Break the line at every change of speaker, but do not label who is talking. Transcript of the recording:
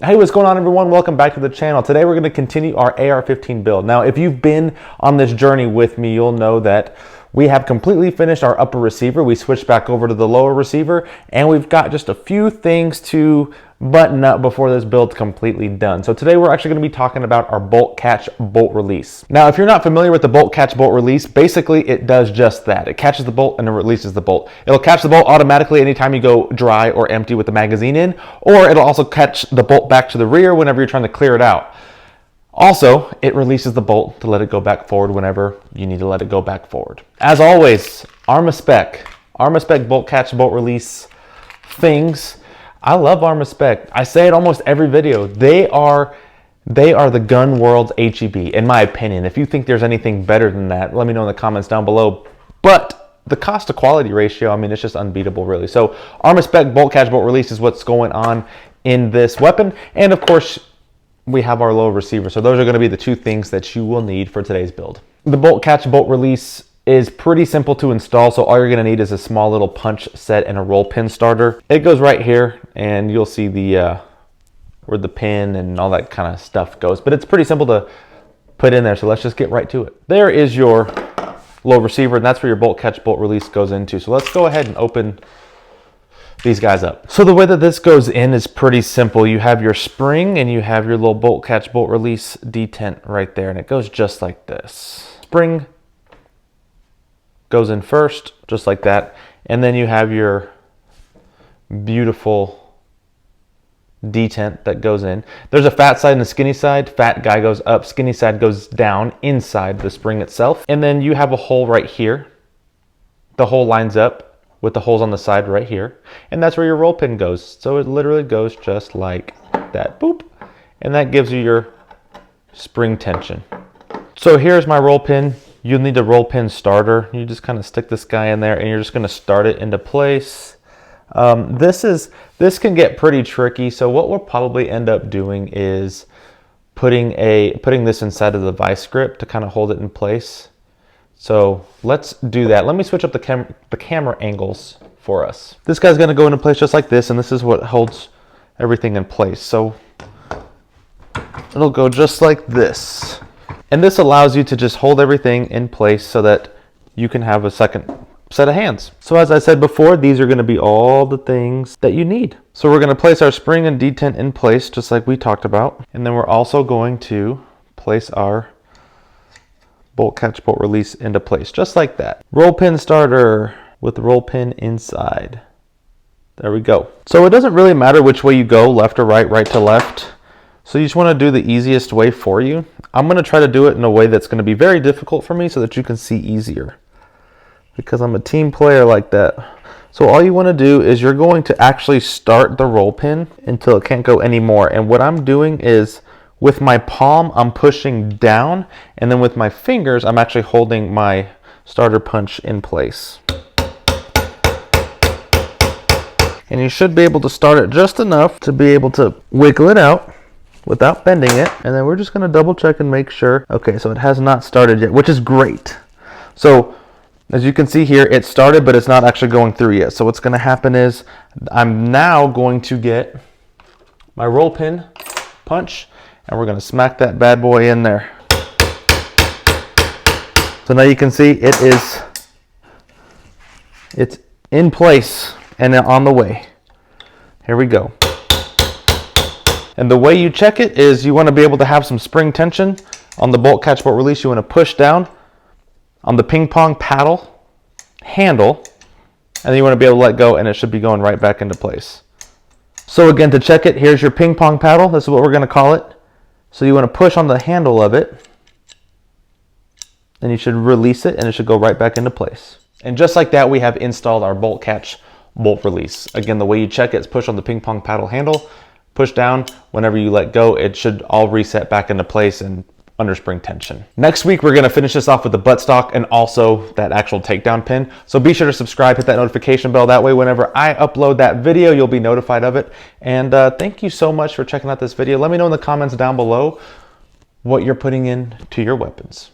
Hey, what's going on, everyone? Welcome back to the channel. Today we're going to continue our AR15 build. Now, if you've been on this journey with me, you'll know that we have completely finished our upper receiver. We switched back over to the lower receiver, and we've got just a few things to button up before this build's completely done. So today we're actually going to be talking about our bolt catch bolt release. Now, if you're not familiar with the bolt catch bolt release, basically it does just that. It catches the bolt and it releases the bolt. It'll catch the bolt automatically anytime you go dry or empty with the magazine in, or it'll also catch the bolt back to the rear whenever you're trying to clear it out. Also, it releases the bolt to let it go back forward whenever you need to let it go back forward. As always, Armaspec bolt catch bolt release things. I love Armaspec. I say it almost every video. They are the gun world's HEB, in my opinion. If you think there's anything better than that, let me know in the comments down below. But the cost to quality ratio, I mean, it's just unbeatable, really. So Armaspec bolt catch bolt release is what's going on in this weapon. And of course, we have our low receiver. So those are going to be the two things that you will need for today's build. The bolt catch bolt release is pretty simple to install, so all you're going to need is a small little punch set and a roll pin starter. It goes right here, and you'll see the where the pin and all that kind of stuff goes, but it's pretty simple to put in there, so let's just get right to it. There is your low receiver, and that's where your bolt catch bolt release goes into. So let's go ahead and open these guys up. So the way that this goes in is pretty simple. You have your spring and you have your little bolt catch bolt release detent right there, and it goes just like this. Spring goes in first, just like that, and then you have your beautiful detent that goes in. There's a fat side and a skinny side. Fat guy goes up, skinny side goes down inside the spring itself, and then you have a hole right here. The hole lines up with the holes on the side right here, and that's where your roll pin goes. So it literally goes just like that, boop, and that gives you your spring tension. So here's my roll pin. You'll need a roll pin starter. You just kind of stick this guy in there and you're just going to start it into place. This can get pretty tricky, so what we'll probably end up doing is putting this inside of the vice grip to kind of hold it in place. So let's do that. Let me switch up the camera angles for us. This guy's going to go into place just like this, and this is what holds everything in place. So it'll go just like this. And this allows you to just hold everything in place so that you can have a second set of hands. So as I said before, these are going to be all the things that you need. So we're going to place our spring and detent in place just like we talked about. And then we're also going to place our bolt catch bolt release into place just like that. Roll pin starter with the roll pin inside. There we go. So it doesn't really matter which way you go, left or right, right to left. So you just want to do the easiest way for you. I'm going to try to do it in a way that's going to be very difficult for me so that you can see easier, because I'm a team player like that. So all you want to do is you're going to actually start the roll pin until it can't go anymore. And what I'm doing is with my palm, I'm pushing down, and then with my fingers, I'm actually holding my starter punch in place. And you should be able to start it just enough to be able to wiggle it out without bending it. And then we're just going to double check and make sure. Okay, so it has not started yet, which is great. So as you can see here, it started, but it's not actually going through yet. So what's going to happen is I'm now going to get my roll pin punch, and we're going to smack that bad boy in there. So now you can see it's in place and on the way. Here we go. And the way you check it is you want to be able to have some spring tension on the bolt catch bolt release. You want to push down on the ping pong paddle handle, and then you want to be able to let go, and it should be going right back into place. So again, to check it, here's your ping pong paddle. This is what we're going to call it. So you want to push on the handle of it, and you should release it, and it should go right back into place. And just like that, we have installed our bolt catch bolt release. Again, the way you check it is push on the ping pong paddle handle, push down. Whenever you let go, it should all reset back into place and under spring tension. Next week, we're going to finish this off with the buttstock and also that actual takedown pin. So be sure to subscribe, hit that notification bell. That way, whenever I upload that video, you'll be notified of it. And thank you so much for checking out this video. Let me know in the comments down below what you're putting into your weapons.